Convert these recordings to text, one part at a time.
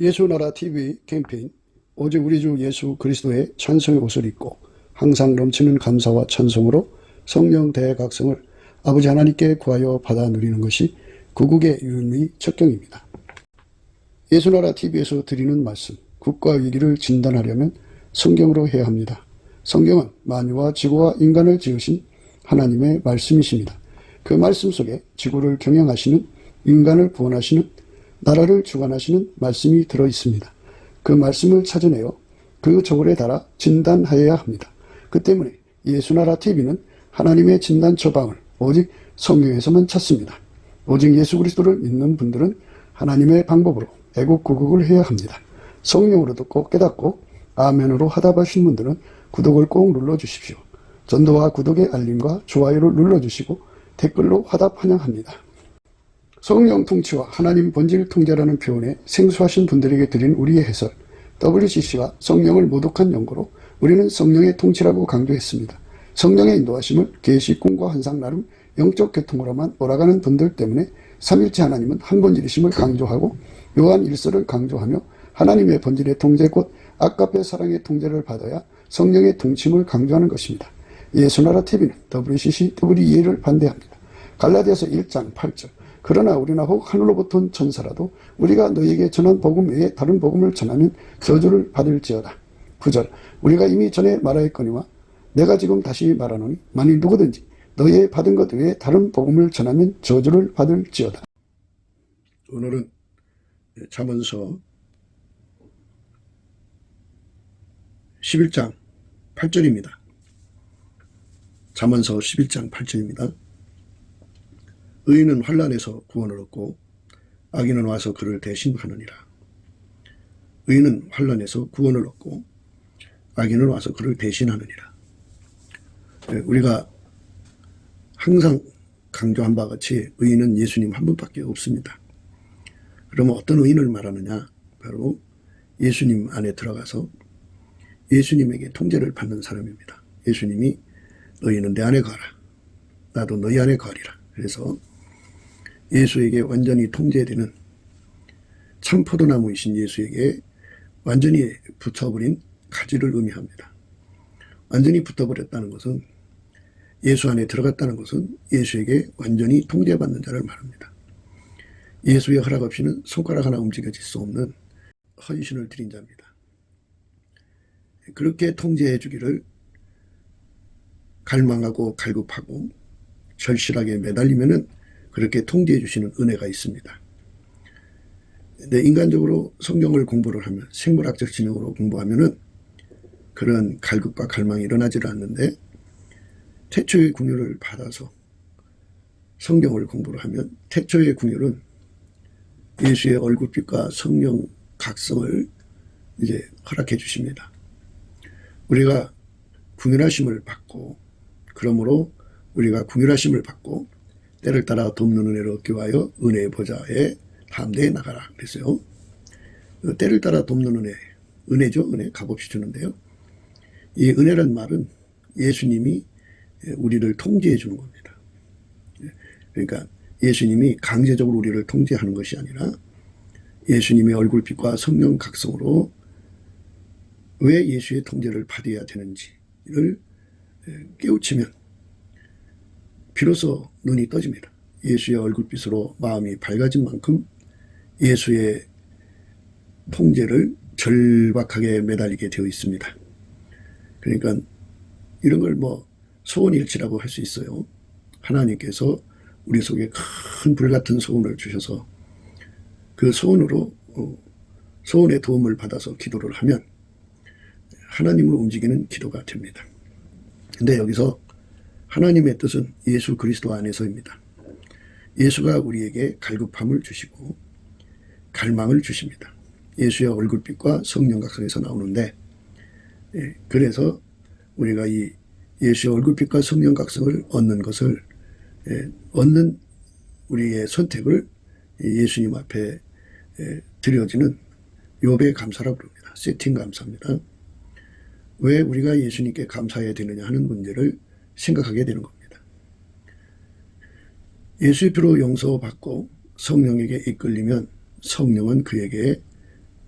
예수나라 TV 캠페인 오직 우리 주 예수 그리스도의 찬송의 옷을 입고 항상 넘치는 감사와 찬송으로 성령 대각성을 아버지 하나님께 구하여 받아 누리는 것이 구국의 유일무이 척경입니다. 예수나라 TV에서 드리는 말씀, 국가 위기를 진단하려면 성경으로 해야 합니다. 성경은 만유와 지구와 인간을 지으신 하나님의 말씀이십니다. 그 말씀 속에 지구를 경영하시는, 인간을 구원하시는, 나라를 주관하시는 말씀이 들어있습니다. 그 말씀을 찾아내어 그 저울에 달아 진단하여야 합니다. 그 때문에 예수나라 TV는 하나님의 진단 처방을 오직 성경에서만 찾습니다. 오직 예수 그리스도를 믿는 분들은 하나님의 방법으로 애국구국을 해야 합니다. 성령으로 듣고 깨닫고 아멘으로 화답하신 분들은 구독을 꼭 눌러주십시오. 전도와 구독의 알림과 좋아요를 눌러주시고 댓글로 화답 환영합니다. 성령 통치와 하나님 본질 통제라는 표현에 생소하신 분들에게 드린 우리의 해설, WCC가 성령을 모독한 연고로 우리는 성령의 통치라고 강조했습니다. 성령의 인도하심을 계시, 꿈과 환상 나름 영적 계통으로만 몰아가는 분들 때문에 삼일체 하나님은 한 본질이심을 강조하고 요한 1서를 강조하며 하나님의 본질의 통제 곧 아까페 사랑의 통제를 받아야 성령의 통치임을 강조하는 것입니다. 예수나라 TV는 WCC, WEA를 반대합니다. 갈라디아서 1장 8절 그러나 우리나 혹 하늘로부터 온 천사라도 우리가 너희에게 전한 복음 외에 다른 복음을 전하면 저주를 받을지어다. 9절 우리가 이미 전에 말하였거니와 내가 지금 다시 말하노니 만일 누구든지 너희의 받은 것 외에 다른 복음을 전하면 저주를 받을지어다. 오늘은 잠언서 11장 8절입니다. 잠언서 11장 8절입니다. 의인은 환난에서 구원을 얻고 악인은 와서 그를 대신하느니라. 의인은 환난에서 구원을 얻고 악인은 와서 그를 대신하느니라. 우리가 항상 강조한 바와 같이 의인은 예수님 한 분밖에 없습니다. 그러면 어떤 의인을 말하느냐? 바로 예수님 안에 들어가서 예수님에게 통제를 받는 사람입니다. 예수님이 너희는 내 안에 거하라. 나도 너희 안에 거하리라. 그래서 예수에게 완전히 통제되는 참 포도나무이신 예수에게 완전히 붙어버린 가지를 의미합니다. 완전히 붙어버렸다는 것은 예수 안에 들어갔다는 것은 예수에게 완전히 통제받는 자를 말합니다. 예수의 허락 없이는 손가락 하나 움직여질 수 없는 헌신을 드린 자입니다. 그렇게 통제해 주기를 갈망하고 갈급하고 절실하게 매달리면은 그렇게 통제해 주시는 은혜가 있습니다. 근데 인간적으로 성경을 공부를 하면 생물학적 지능으로 공부하면은 그런 갈급과 갈망이 일어나지를 않는데 태초의 궁유를 받아서 성경을 공부를 하면 태초의 궁유는 예수의 얼굴빛과 성령 각성을 이제 허락해 주십니다. 우리가 궁유하심을 받고 그러므로 우리가 궁유하심을 받고 때를 따라 돕는 은혜를 얻기 위하여 은혜의 보좌에 담대히 나가라 그랬어요. 때를 따라 돕는 은혜, 은혜죠. 은혜 값없이 주는데요. 이 은혜란 말은 예수님이 우리를 통제해 주는 겁니다. 그러니까 예수님이 강제적으로 우리를 통제하는 것이 아니라 예수님의 얼굴빛과 성령 각성으로 왜 예수의 통제를 받아야 되는지를 깨우치면 비로소 눈이 떠집니다. 예수의 얼굴빛으로 마음이 밝아진 만큼 예수의 통제를 절박하게 매달리게 되어 있습니다. 그러니까 이런 걸 소원일치라고 할 수 있어요. 하나님께서 우리 속에 큰 불같은 소원을 주셔서 그 소원으로 소원의 도움을 받아서 기도를 하면 하나님을 움직이는 기도가 됩니다. 근데 여기서 하나님의 뜻은 예수 그리스도 안에서입니다. 예수가 우리에게 갈급함을 주시고 갈망을 주십니다. 예수의 얼굴빛과 성령 각성에서 나오는데 그래서 우리가 이 예수의 얼굴빛과 성령 각성을 얻는 것을 얻는 우리의 선택을 예수님 앞에 드려지는 욥의 감사라고 부릅니다. 세팅 감사입니다. 왜 우리가 예수님께 감사해야 되느냐 하는 문제를 생각하게 되는 겁니다. 예수의 피로 용서받고 성령에게 이끌리면 성령은 그에게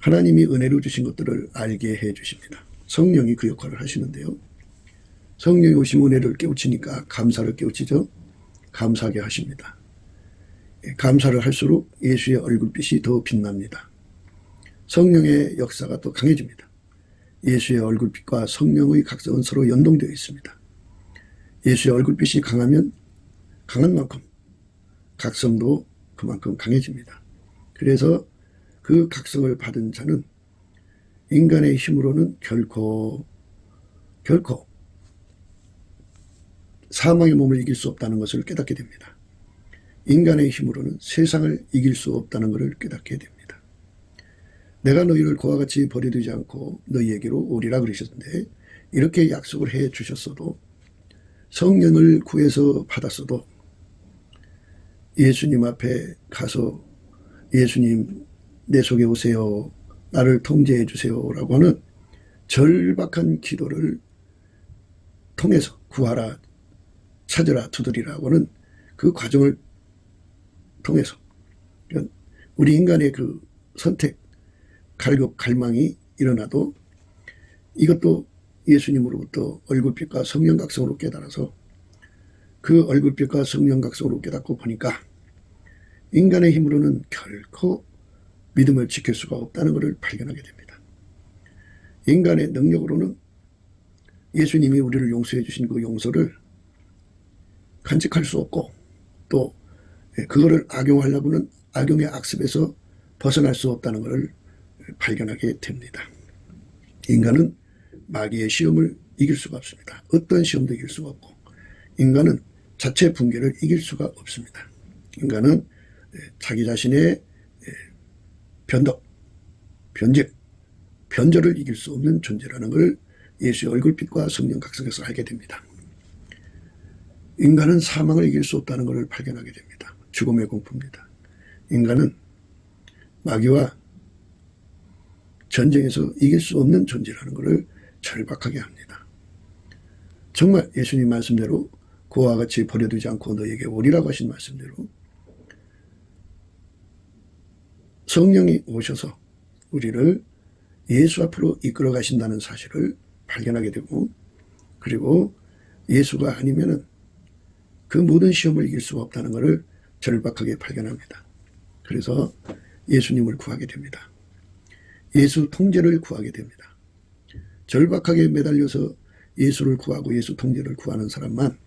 하나님이 은혜로 주신 것들을 알게 해 주십니다. 성령이 그 역할을 하시는데요. 성령이 오시면 은혜를 깨우치니까 감사를 깨우치죠. 감사하게 하십니다. 감사를 할수록 예수의 얼굴빛이 더 빛납니다. 성령의 역사가 또 강해집니다. 예수의 얼굴빛과 성령의 각성은 서로 연동되어 있습니다. 예수의 얼굴빛이 강하면 강한 만큼 각성도 그만큼 강해집니다. 그래서 그 각성을 받은 자는 인간의 힘으로는 결코 사망의 몸을 이길 수 없다는 것을 깨닫게 됩니다. 인간의 힘으로는 세상을 이길 수 없다는 것을 깨닫게 됩니다. 내가 너희를 그와 같이 버려두지 않고 너희에게로 오리라 그러셨는데, 이렇게 약속을 해 주셨어도, 성령을 구해서 받았어도 예수님 앞에 가서 예수님 내 속에 오세요, 나를 통제해 주세요 라고 하는 절박한 기도를 통해서 구하라, 찾으라, 두드리라고 하는 그 과정을 통해서 우리 인간의 그 선택, 갈급, 갈망이 일어나도 이것도 예수님으로부터 얼굴빛과 성령 각성으로 깨달아서 그 얼굴빛과 성령 각성으로 깨닫고 보니까 인간의 힘으로는 결코 믿음을 지킬 수가 없다는 것을 발견하게 됩니다. 인간의 능력으로는 예수님이 우리를 용서해 주신 그 용서를 간직할 수 없고, 또 그거를 악용하려고는 악용의 악습에서 벗어날 수 없다는 것을 발견하게 됩니다. 인간은 마귀의 시험을 이길 수가 없습니다. 어떤 시험도 이길 수가 없고, 인간은 자체 붕괴를 이길 수가 없습니다. 인간은 자기 자신의 변덕, 변직, 변절을 이길 수 없는 존재라는 걸 예수의 얼굴빛과 성령 각성에서 알게 됩니다. 인간은 사망을 이길 수 없다는 것을 발견하게 됩니다. 죽음의 공포입니다. 인간은 마귀와 전쟁에서 이길 수 없는 존재라는 것을 절박하게 합니다. 정말 예수님 말씀대로 그와 같이 버려두지 않고 너에게 오리라고 하신 말씀대로 성령이 오셔서 우리를 예수 앞으로 이끌어 가신다는 사실을 발견하게 되고, 그리고 예수가 아니면은 그 모든 시험을 이길 수가 없다는 것을 절박하게 발견합니다. 그래서 예수님을 구하게 됩니다. 예수 통제를 구하게 됩니다. 절박하게 매달려서 예수를 구하고 예수 통제를 구하는 사람만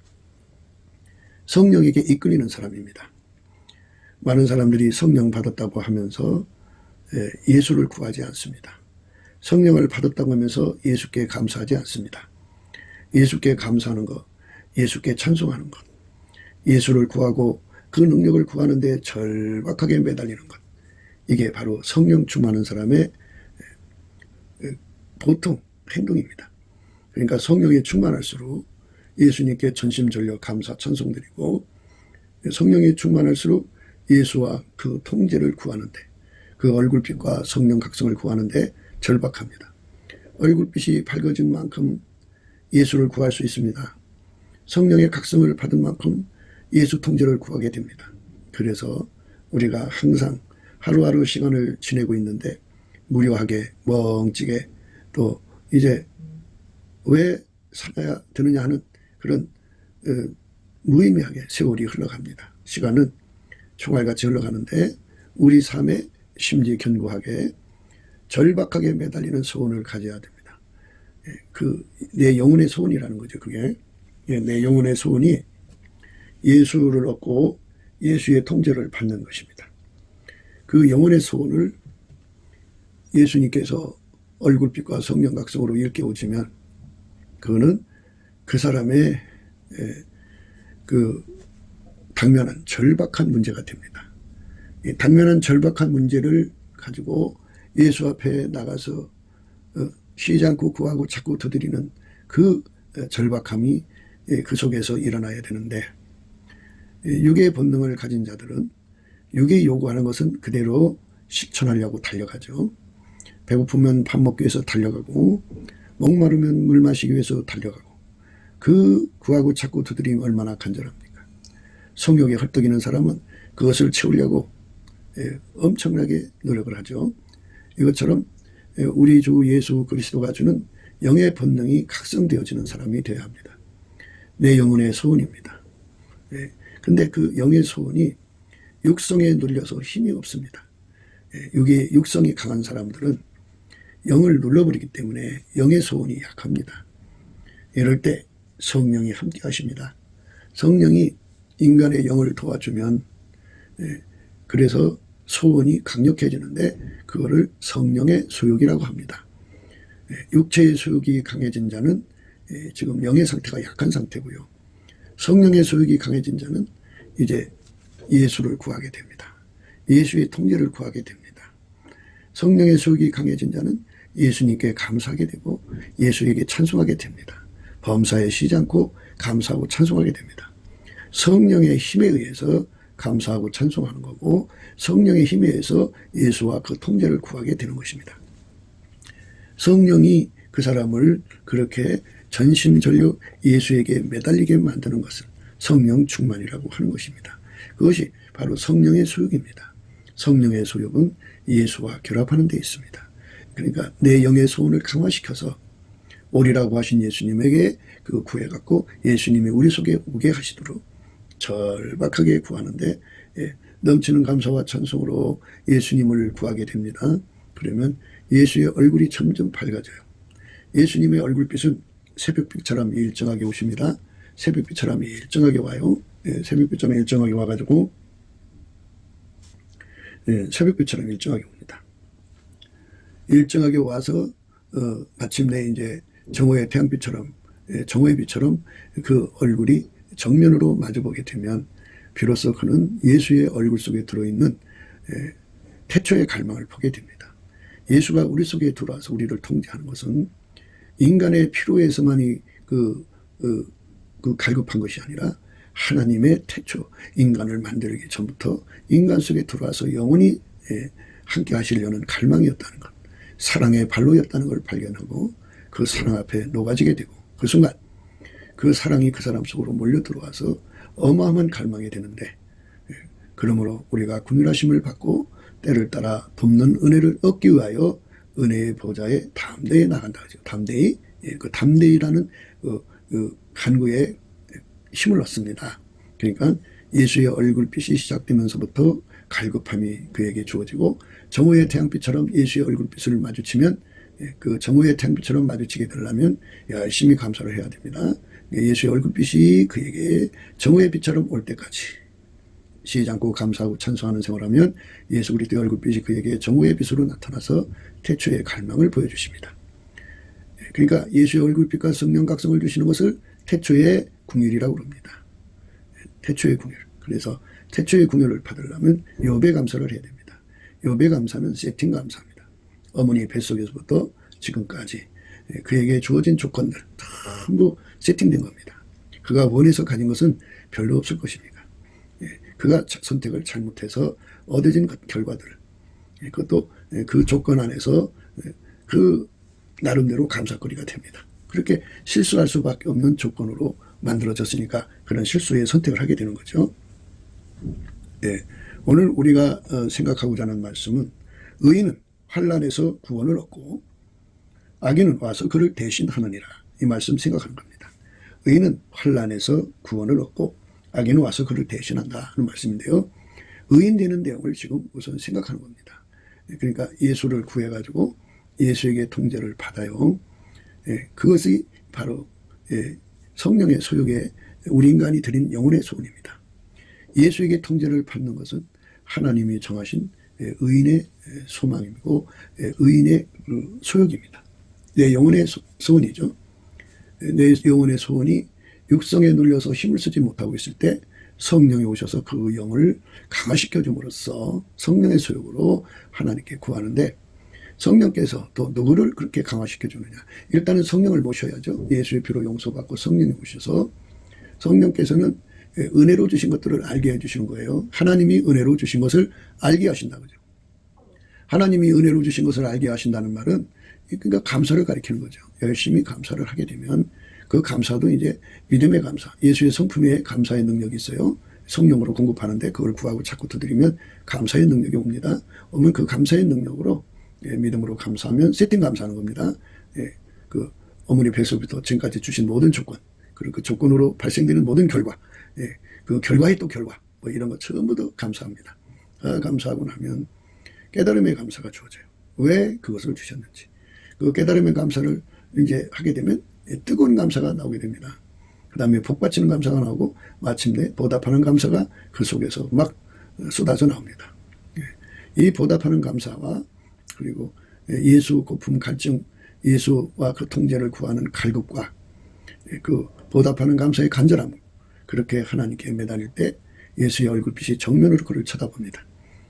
성령에게 이끌리는 사람입니다. 많은 사람들이 성령 받았다고 하면서 예수를 구하지 않습니다. 성령을 받았다고 하면서 예수께 감사하지 않습니다. 예수께 감사하는 것, 예수께 찬송하는 것, 예수를 구하고 그 능력을 구하는 데 절박하게 매달리는 것, 이게 바로 성령 충만한 사람의 보통 행동입니다. 그러니까 성령이 충만할수록 예수님께 전심전력 감사 찬송드리고, 성령이 충만할수록 예수와 그 통제를 구하는데, 그 얼굴빛과 성령 각성을 구하는데 절박합니다. 얼굴빛이 밝아진 만큼 예수를 구할 수 있습니다. 성령의 각성을 받은 만큼 예수 통제를 구하게 됩니다. 그래서 우리가 항상 하루하루 시간을 지내고 있는데 무료하게, 멍찌게, 또 이제 왜 살아야 되느냐 하는 그런 무의미하게 세월이 흘러갑니다. 시간은 총알같이 흘러가는데 우리 삶에 심지 견고하게 절박하게 매달리는 소원을 가져야 됩니다. 내 영혼의 소원이라는 거죠. 그게 내 영혼의 소원이 예수를 얻고 예수의 통제를 받는 것입니다. 그 영혼의 소원을 예수님께서 얼굴빛과 성령 각성으로 일깨워주면 그거는 그 사람의 그 당면한 절박한 문제가 됩니다. 이 당면한 절박한 문제를 가지고 예수 앞에 나가서 쉬지 않고 구하고 찾고 두드리는 그 절박함이 그 속에서 일어나야 되는데, 육의 본능을 가진 자들은 육이 요구하는 것은 그대로 실천하려고 달려가죠. 배고프면 밥 먹기 위해서 달려가고, 목마르면 물 마시기 위해서 달려가고, 그 구하고 찾고 두드리면 얼마나 간절합니까? 성욕에 헐떡이는 사람은 그것을 채우려고 엄청나게 노력을 하죠. 이것처럼 우리 주 예수 그리스도가 주는 영의 본능이 각성되어지는 사람이 되어야 합니다. 내 영혼의 소원입니다. 근데 그 영의 소원이 육성에 눌려서 힘이 없습니다. 육성이 강한 사람들은 영을 눌러버리기 때문에 영의 소원이 약합니다. 이럴 때 성령이 함께 하십니다. 성령이 인간의 영을 도와주면 그래서 소원이 강력해지는데 그거를 성령의 소욕이라고 합니다. 육체의 소욕이 강해진 자는 지금 영의 상태가 약한 상태고요. 성령의 소욕이 강해진 자는 이제 예수를 구하게 됩니다. 예수의 통제를 구하게 됩니다. 성령의 소욕이 강해진 자는 예수님께 감사하게 되고 예수에게 찬송하게 됩니다. 범사에 쉬지 않고 감사하고 찬송하게 됩니다. 성령의 힘에 의해서 감사하고 찬송하는 거고 성령의 힘에 의해서 예수와 그 통제를 구하게 되는 것입니다. 성령이 그 사람을 그렇게 전심전력 예수에게 매달리게 만드는 것을 성령 충만이라고 하는 것입니다. 그것이 바로 성령의 소욕입니다. 성령의 소욕은 예수와 결합하는 데 있습니다. 그러니까 내 영의 소원을 강화시켜서 오리라고 하신 예수님에게 그 구해갖고 예수님이 우리 속에 오게 하시도록 절박하게 구하는데 넘치는 감사와 찬송으로 예수님을 구하게 됩니다. 그러면 예수의 얼굴이 점점 밝아져요. 예수님의 얼굴빛은 새벽빛처럼 일정하게 오십니다. 새벽빛처럼 일정하게 와요. 새벽빛처럼 일정하게 와가지고 새벽빛처럼 일정하게 옵니다. 일정하게 와서 마침내 이제 정오의 태양빛처럼 정오의 빛처럼 그 얼굴이 정면으로 마주보게 되면 비로소 그는 예수의 얼굴 속에 들어있는 태초의 갈망을 보게 됩니다. 예수가 우리 속에 들어와서 우리를 통제하는 것은 인간의 필요에서만이 그 갈급한 것이 아니라 하나님의 태초, 인간을 만들기 전부터 인간 속에 들어와서 영원히 함께 하시려는 갈망이었다는 것, 사랑의 발로였다는 걸 발견하고 그 사랑 앞에 녹아지게 되고 그 순간 그 사랑이 그 사람 속으로 몰려 들어와서 어마어마한 갈망이 되는데 그러므로 우리가 긍휼하심을 받고 때를 따라 돕는 은혜를 얻기 위하여 은혜의 보좌에 담대히 나간다 하죠. 담대히, 그 담대히라는 간구에 힘을 얻습니다. 그러니까 예수의 얼굴빛이 시작되면서부터 갈급함이 그에게 주어지고 정오의 태양빛처럼 예수의 얼굴빛을 마주치면 그 정오의 태양빛처럼 마주치게 되려면 열심히 감사를 해야 됩니다. 예수의 얼굴빛이 그에게 정오의 빛처럼 올 때까지 쉬지 않고 감사하고 찬송하는 생활하면 예수 그리스도의 얼굴빛이 그에게 정오의 빛으로 나타나서 태초의 갈망을 보여주십니다. 그러니까 예수의 얼굴빛과 성령 각성을 주시는 것을 태초의 궁율이라고 합니다. 태초의 궁율. 그래서 태초의 궁율을 받으려면 욥의 감사를 해야 됩니다. 욥의 감사는 세팅 감사입니다. 어머니 뱃속에서부터 지금까지 그에게 주어진 조건들 전부 세팅된 겁니다. 그가 원해서 가진 것은 별로 없을 것입니다. 그가 선택을 잘못해서 얻어진 결과들, 그것도 그 조건 안에서 그 나름대로 감사거리가 됩니다. 그렇게 실수할 수밖에 없는 조건으로 만들어졌으니까 그런 실수의 선택을 하게 되는 거죠. 오늘 우리가 생각하고자 하는 말씀은 의인은 환난에서 구원을 얻고 악인은 와서 그를 대신하느니라. 이 말씀 생각하는 겁니다. 의인은 환난에서 구원을 얻고 악인은 와서 그를 대신한다 하는 말씀인데요. 의인 되는 내용을 지금 우선 생각하는 겁니다. 그러니까 예수를 구해가지고 예수에게 통제를 받아요. 그것이 바로 성령의 소욕에 우리 인간이 드린 영혼의 소원입니다. 예수에게 통제를 받는 것은 하나님이 정하신 의인의 소망이고 의인의 소욕입니다. 내 영혼의 소원이죠. 내 영혼의 소원이 육성에 눌려서 힘을 쓰지 못하고 있을 때 성령이 오셔서 그 영을 강화시켜 줌으로써 성령의 소욕으로 하나님께 구하는데 성령께서 또 누구를 그렇게 강화시켜 주느냐. 일단은 성령을 모셔야죠. 예수의 피로 용서받고 성령이 오셔서 성령께서는 은혜로 주신 것들을 알게 해주시는 거예요. 하나님이 은혜로 주신 것을 알게 하신다. 그죠? 하나님이 은혜로 주신 것을 알게 하신다는 말은 그러니까 감사를 가리키는 거죠. 열심히 감사를 하게 되면 그 감사도 이제 믿음의 감사, 예수의 성품에 감사의 능력이 있어요. 성령으로 공급하는데 그걸 구하고 자꾸 두드리면 감사의 능력이 옵니다. 오면 그 감사의 능력으로 믿음으로 감사하면 세팅 감사하는 겁니다. 그 어머니 뱃속부터 지금까지 주신 모든 조건, 그리고 그 조건으로 발생되는 모든 결과, 그 결과의 또 결과, 뭐 이런 거 전부 다 감사합니다. 감사하고 나면 깨달음의 감사가 주어져요. 왜 그것을 주셨는지. 그 깨달음의 감사를 이제 하게 되면 뜨거운 감사가 나오게 됩니다. 그 다음에 복받치는 감사가 나오고 마침내 보답하는 감사가 그 속에서 막 쏟아져 나옵니다. 이 보답하는 감사와 그리고 예수 고품 갈증, 예수와 그 통제를 구하는 갈급과 그 보답하는 감사의 간절함, 그렇게 하나님께 매달릴 때 예수의 얼굴빛이 정면으로 그를 쳐다봅니다.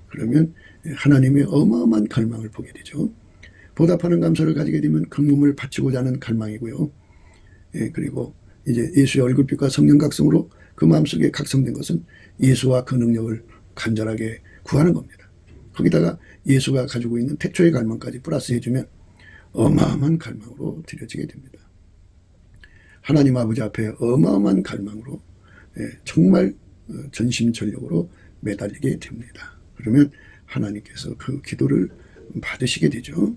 그러면 하나님의 어마어마한 갈망을 보게 되죠. 보답하는 감사를 가지게 되면 그 몸을 바치고자 하는 갈망이고요. 그리고 이제 예수의 얼굴빛과 성령 각성으로 그 마음속에 각성된 것은 예수와 그 능력을 간절하게 구하는 겁니다. 거기다가 예수가 가지고 있는 태초의 갈망까지 플러스해주면 어마어마한 갈망으로 드려지게 됩니다. 하나님 아버지 앞에 어마어마한 갈망으로 정말 전심전력으로 매달리게 됩니다. 그러면 하나님께서 그 기도를 받으시게 되죠.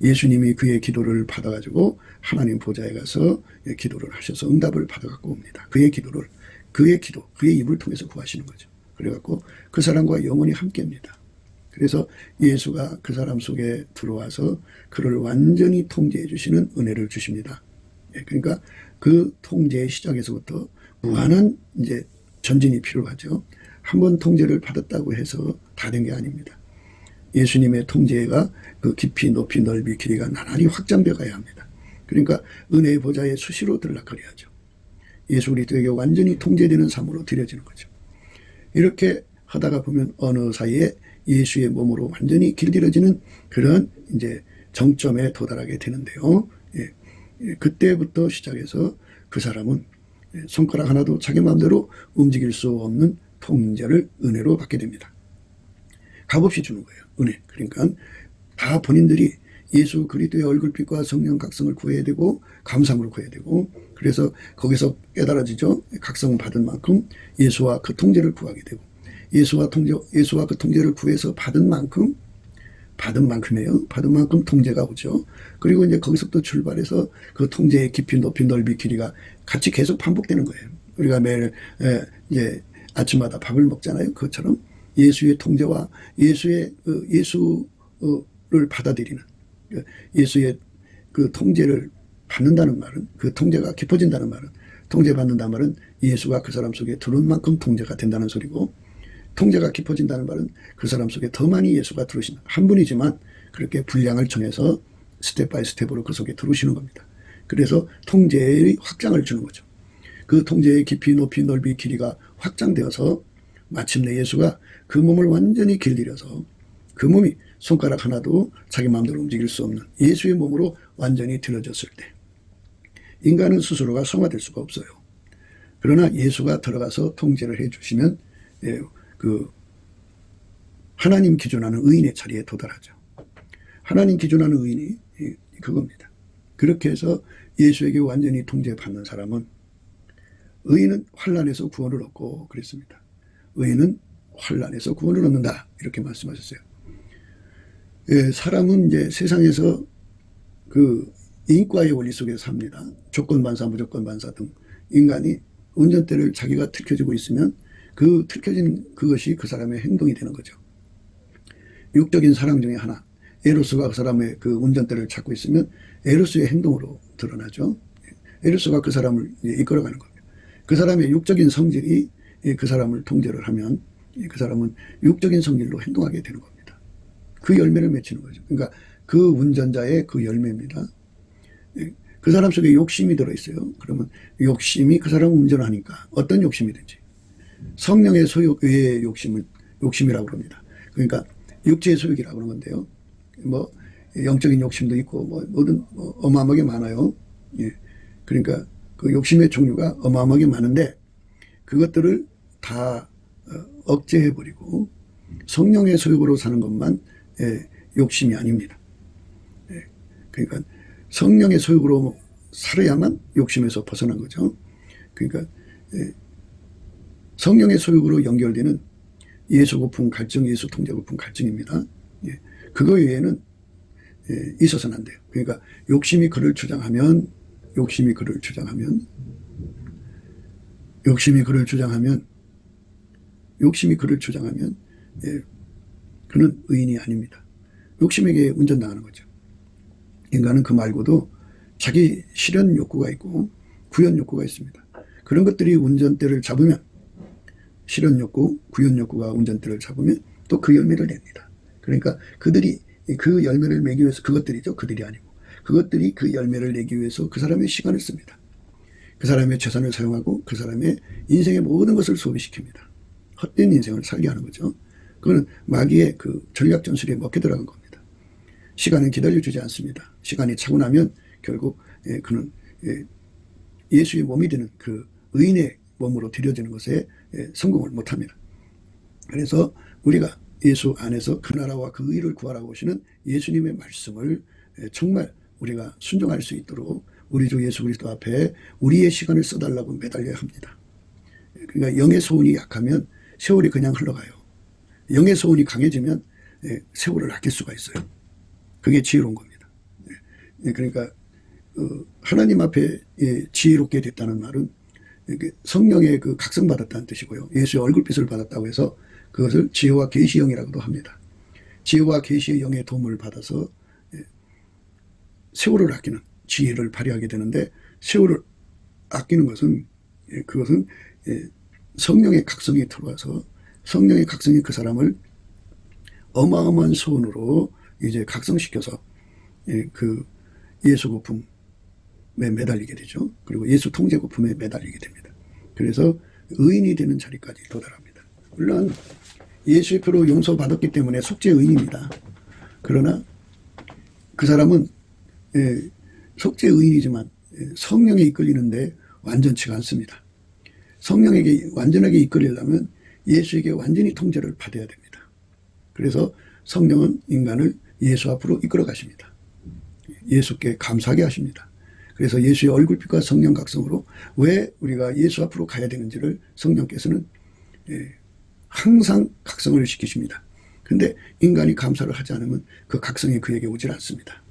예수님이 그의 기도를 받아가지고 하나님 보좌에 가서 기도를 하셔서 응답을 받아갖고 옵니다. 그의 기도를, 그의 입을 통해서 구하시는 거죠. 그래갖고 그 사람과 영원히 함께합니다. 그래서 예수가 그 사람 속에 들어와서 그를 완전히 통제해 주시는 은혜를 주십니다. 그러니까 그 통제의 시작에서부터 무한한 이제 전진이 필요하죠. 한번 통제를 받았다고 해서 다 된 게 아닙니다. 예수님의 통제가 그 깊이 높이 넓이 길이가 나날이 확장되어 가야 합니다. 그러니까 은혜의 보좌에 수시로 들락거려야죠. 예수 그리스도에게 완전히 통제되는 삶으로 드려지는 거죠. 이렇게 하다가 보면 어느 사이에 예수의 몸으로 완전히 길들여지는 그런 이제 정점에 도달하게 되는데요. 그때부터 시작해서 그 사람은 손가락 하나도 자기 마음대로 움직일 수 없는 통제를 은혜로 받게 됩니다. 값없이 주는 거예요. 은혜. 그러니까 다 본인들이 예수 그리스도의 얼굴빛과 성령 각성을 구해야 되고 감상으로 구해야 되고, 그래서 거기서 깨달아지죠. 각성을 받은 만큼 예수와 그 통제를 구하게 되고, 예수와 그 통제를 구해서 받은 만큼이에요. 받은 만큼 통제가 오죠. 그리고 이제 거기서부터 출발해서 그 통제의 깊이 높이 넓이 길이가 같이 계속 반복되는 거예요. 우리가 매일 이제 아침마다 밥을 먹잖아요. 그것처럼 예수의 통제와 예수를 받아들이는, 예수의 그 통제를 받는다는 말은, 그 통제가 깊어진다는 말은, 통제받는다는 말은 예수가 그 사람 속에 들어온 만큼 통제가 된다는 소리고, 통제가 깊어진다는 말은 그 사람 속에 더 많이 예수가 들어오신다. 한 분이지만 그렇게 분량을 정해서 스텝 바이 스텝으로 그 속에 들어오시는 겁니다. 그래서 통제의 확장을 주는 거죠. 그 통제의 깊이 높이 넓이 길이가 확장되어서 마침내 예수가 그 몸을 완전히 길들여서 그 몸이 손가락 하나도 자기 마음대로 움직일 수 없는 예수의 몸으로 완전히 들어졌을 때 인간은 스스로가 성화될 수가 없어요. 그러나 예수가 들어가서 통제를 해주시면 그 하나님 기준하는 의인의 자리에 도달하죠. 하나님 기준하는 의인이 그겁니다. 그렇게 해서 예수에게 완전히 통제받는 사람은, 의인은 환난에서 구원을 얻고 그랬습니다. 의인은 환난에서 구원을 얻는다, 이렇게 말씀하셨어요. 사람은 이제 세상에서 그 인과의 원리 속에서 삽니다. 조건반사, 무조건반사 등 인간이 운전대를 자기가 틀켜지고 있으면 그 틀켜진 그것이 그 사람의 행동이 되는 거죠. 육적인 사랑 중에 하나, 에로스가 그 사람의 그 운전대를 잡고 있으면 에로스의 행동으로 드러나죠. 에로스가 그 사람을 이끌어가는 겁니다. 그 사람의 육적인 성질이 그 사람을 통제를 하면 그 사람은 육적인 성질로 행동하게 되는 겁니다. 그 열매를 맺히는 거죠. 그러니까 그 운전자의 그 열매입니다. 그 사람 속에 욕심이 들어있어요. 그러면 욕심이 그 사람을 운전하니까 어떤 욕심이든지 성령의 소욕 외의 욕심이라고 합니다. 그러니까 육체의 소욕이라고 하는 건데요. 뭐 영적인 욕심도 있고 뭐 뭐든 어마어마하게 많아요. 그러니까 그 욕심의 종류가 어마어마하게 많은데 그것들을 다 억제해버리고 성령의 소욕으로 사는 것만 욕심이 아닙니다. 그러니까 성령의 소욕으로 살아야만 욕심에서 벗어난 거죠. 그러니까 성령의 소욕으로 연결되는 예수 고품 갈증, 예수 통제 고품 갈증입니다. 그거 외에는 있어서는 안 돼요. 그러니까 욕심이 그를 주장하면 그는 의인이 아닙니다. 욕심에게 운전당하는 거죠. 인간은 그 말고도 자기 실현 욕구가 있고 구현 욕구가 있습니다. 그런 것들이 운전대를 잡으면, 실현 욕구, 구현 욕구가 운전대를 잡으면 또 그 열매를 냅니다. 그러니까 그들이 그 열매를 매기 위해서, 그것들이죠. 그들이 아니고. 그것들이 그 열매를 내기 위해서 그 사람의 시간을 씁니다. 그 사람의 재산을 사용하고 그 사람의 인생의 모든 것을 소비시킵니다. 헛된 인생을 살게 하는 거죠. 그거는 마귀의 그 전략 전술에 먹혀 들어간 겁니다. 시간은 기다려주지 않습니다. 시간이 차고 나면 결국 그는 예수의 몸이 되는 그 의인의 몸으로 들여지는 것에 성공을 못합니다. 그래서 우리가 예수 안에서 그 나라와 그 의를 구하라고 하시는 예수님의 말씀을 정말 우리가 순종할 수 있도록 우리 주 예수 그리스도 앞에 우리의 시간을 써달라고 매달려야 합니다. 그러니까 영의 소원이 약하면 세월이 그냥 흘러가요. 영의 소원이 강해지면 세월을 아낄 수가 있어요. 그게 지혜로운 겁니다. 그러니까 하나님 앞에 지혜롭게 됐다는 말은 성령의 그 각성 받았다는 뜻이고요. 예수의 얼굴빛을 받았다고 해서 그것을 지혜와 계시의 영이라고도 합니다. 지혜와 계시의 영의 도움을 받아서 세월을 아끼는 지혜를 발휘하게 되는데, 세월을 아끼는 것은 그것은 성령의 각성이 들어와서 성령의 각성이 그 사람을 어마어마한 소원으로 이제 각성시켜서 그 예수 거품에 매달리게 되죠. 그리고 예수 통제 거품에 매달리게 됩니다. 그래서 의인이 되는 자리까지 도달합니다. 물론 예수의 피로 용서받았기 때문에 속죄 의인입니다. 그러나 그 사람은 속죄 의인이지만 성령에 이끌리는데 완전치가 않습니다. 성령에게 완전하게 이끌리려면 예수에게 완전히 통제를 받아야 됩니다. 그래서 성령은 인간을 예수 앞으로 이끌어 가십니다. 예수께 감사하게 하십니다. 그래서 예수의 얼굴빛과 성령 각성으로 왜 우리가 예수 앞으로 가야 되는지를 성령께서는 항상 각성을 시키십니다. 근데 인간이 감사를 하지 않으면 그 각성이 그에게 오질 않습니다.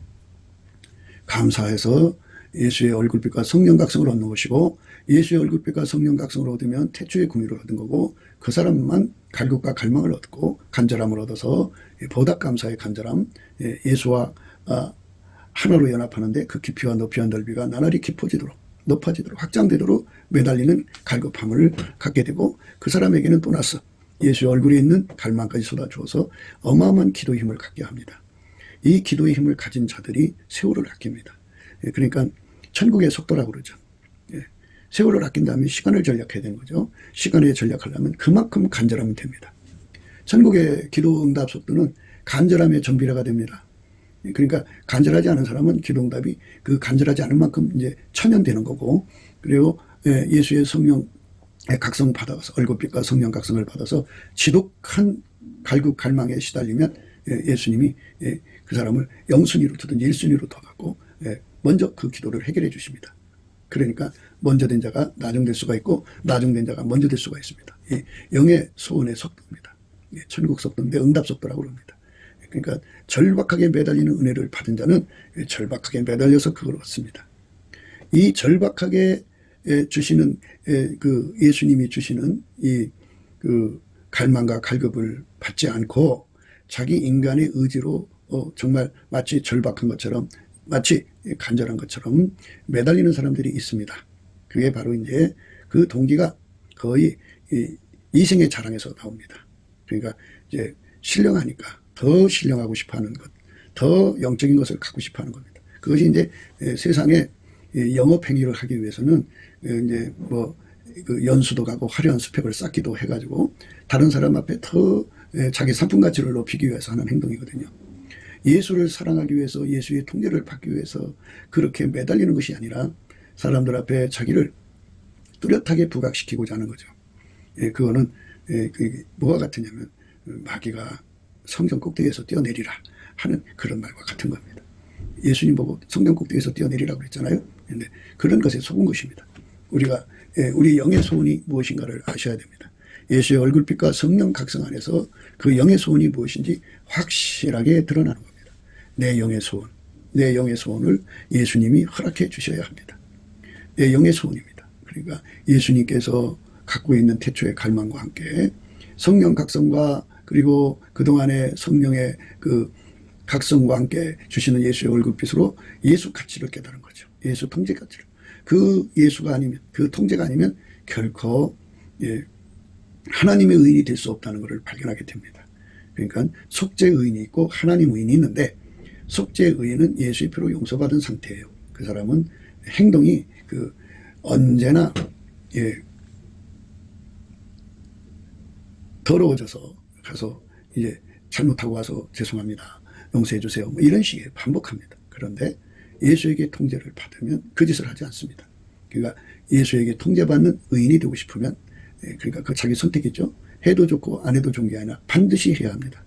감사해서 예수의 얼굴빛과 성령 각성을 얻는 것이고, 예수의 얼굴빛과 성령 각성을 얻으면 태초의 긍휼을 얻은 거고, 그 사람만 갈급과 갈망을 얻고 간절함을 얻어서 보답 감사의 간절함, 예수와 하나로 연합하는데 그 깊이와 높이와 넓이가 나날이 깊어지도록, 높아지도록, 확장되도록 매달리는 갈급함을 갖게 되고, 그 사람에게는 또나서 예수의 얼굴에 있는 갈망까지 쏟아주어서 어마어마한 기도의 힘을 갖게 합니다. 이 기도의 힘을 가진 자들이 세월을 아낍니다. 그러니까 천국의 속도라고 그러죠. 세월을 아낀다면 시간을 전략해야 되는 거죠. 시간을 전략하려면 그만큼 간절하면 됩니다. 천국의 기도 응답 속도는 간절함의 전비례가 됩니다. 그러니까 간절하지 않은 사람은 기도 응답이 그 간절하지 않은 만큼 이제 천연되는 거고, 그리고 예수의 성령 각성 받아서, 얼굴빛과 성령 각성을 받아서 지독한 갈급 갈망에 시달리면 예수님이 그 사람을 0순위로 두든지 1순위로 더 갖고 먼저 그 기도를 해결해 주십니다. 그러니까 먼저 된 자가 나중될 수가 있고, 나중된 자가 먼저 될 수가 있습니다. 영의 소원의 속도입니다. 천국 속도인데 응답 속도라고 합니다. 그러니까 절박하게 매달리는 은혜를 받은 자는 절박하게 매달려서 그걸 얻습니다. 이 절박하게 주시는 그 예수님이 주시는 이 그 갈망과 갈급을 받지 않고 자기 인간의 의지로 정말 마치 절박한 것처럼, 마치 간절한 것처럼 매달리는 사람들이 있습니다. 그게 바로 이제 그 동기가 거의 이생의 자랑에서 나옵니다. 그러니까 이제 신령하니까 더 신령하고 싶어하는 것, 더 영적인 것을 갖고 싶어하는 겁니다. 그것이 이제 세상에 영업 행위를 하기 위해서는 이제 뭐 그 연수도 가고 화려한 스펙을 쌓기도 해가지고 다른 사람 앞에 더 자기 상품 가치를 높이기 위해서 하는 행동이거든요. 예수를 사랑하기 위해서, 예수의 통제를 받기 위해서 그렇게 매달리는 것이 아니라 사람들 앞에 자기를 뚜렷하게 부각시키고자 하는 거죠. 그거는 뭐가 같으냐면 마귀가 성전 꼭대기에서 뛰어내리라 하는 그런 말과 같은 겁니다. 예수님 보고 성전 꼭대기에서 뛰어내리라고 그랬잖아요. 근데 그런 것에 속은 것입니다. 우리가 우리 영의 소원이 무엇인가를 아셔야 됩니다. 예수의 얼굴빛과 성령 각성 안에서 그 영의 소원이 무엇인지 확실하게 드러나는 겁니다. 내 영의 소원, 내 영의 소원을 예수님이 허락해 주셔야 합니다. 내 영의 소원입니다. 그러니까 예수님께서 갖고 있는 태초의 갈망과 함께 성령 각성과 그리고 그동안의 성령의 그 각성과 함께 주시는 예수의 얼굴빛으로 예수 가치를 깨달은 거죠. 예수 통제 가치를. 그 예수가 아니면, 그 통제가 아니면 결코 하나님의 의인이 될 수 없다는 것을 발견하게 됩니다. 그러니까 속죄 의인이 있고 하나님 의인이 있는데, 속죄 의인은 예수의 피로 용서받은 상태예요. 그 사람은 행동이 언제나 더러워져서 가서 이제 잘못하고 와서 죄송합니다, 용서해 주세요, 뭐 이런 식의 반복합니다. 그런데 예수에게 통제를 받으면 그 짓을 하지 않습니다. 그러니까 예수에게 통제받는 의인이 되고 싶으면, 그러니까 그 자기 선택이죠. 해도 좋고 안 해도 좋은 게 아니라 반드시 해야 합니다.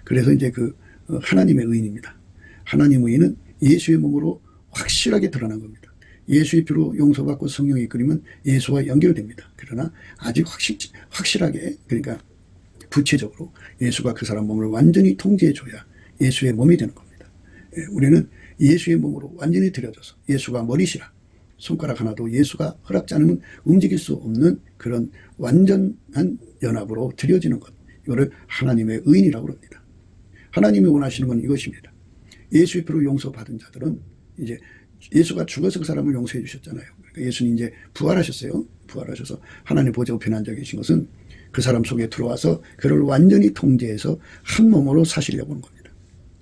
그래서 이제 하나님의 의인입니다. 하나님 의인은 예수의 몸으로 확실하게 드러난 겁니다. 예수의 피로 용서받고 성령이 이끌리면 예수와 연결됩니다. 그러나 아직 확실하게, 그러니까 구체적으로 예수가 그 사람 몸을 완전히 통제해줘야 예수의 몸이 되는 겁니다. 우리는 예수의 몸으로 완전히 들여져서, 예수가 머리시라 손가락 하나도 예수가 허락지 않으면 움직일 수 없는 그런 완전한 연합으로 들여지는 것, 이거를 하나님의 의인이라고 합니다. 하나님이 원하시는 건 이것입니다. 예수의 피로 용서받은 자들은, 이제 예수가 죽어서 그 사람을 용서해 주셨잖아요. 그러니까 예수님 이제 부활하셨어요. 부활하셔서 하나님 보좌 우편에 앉아 계신 것은 그 사람 속에 들어와서 그를 완전히 통제해서 한 몸으로 사시려고 하는 겁니다.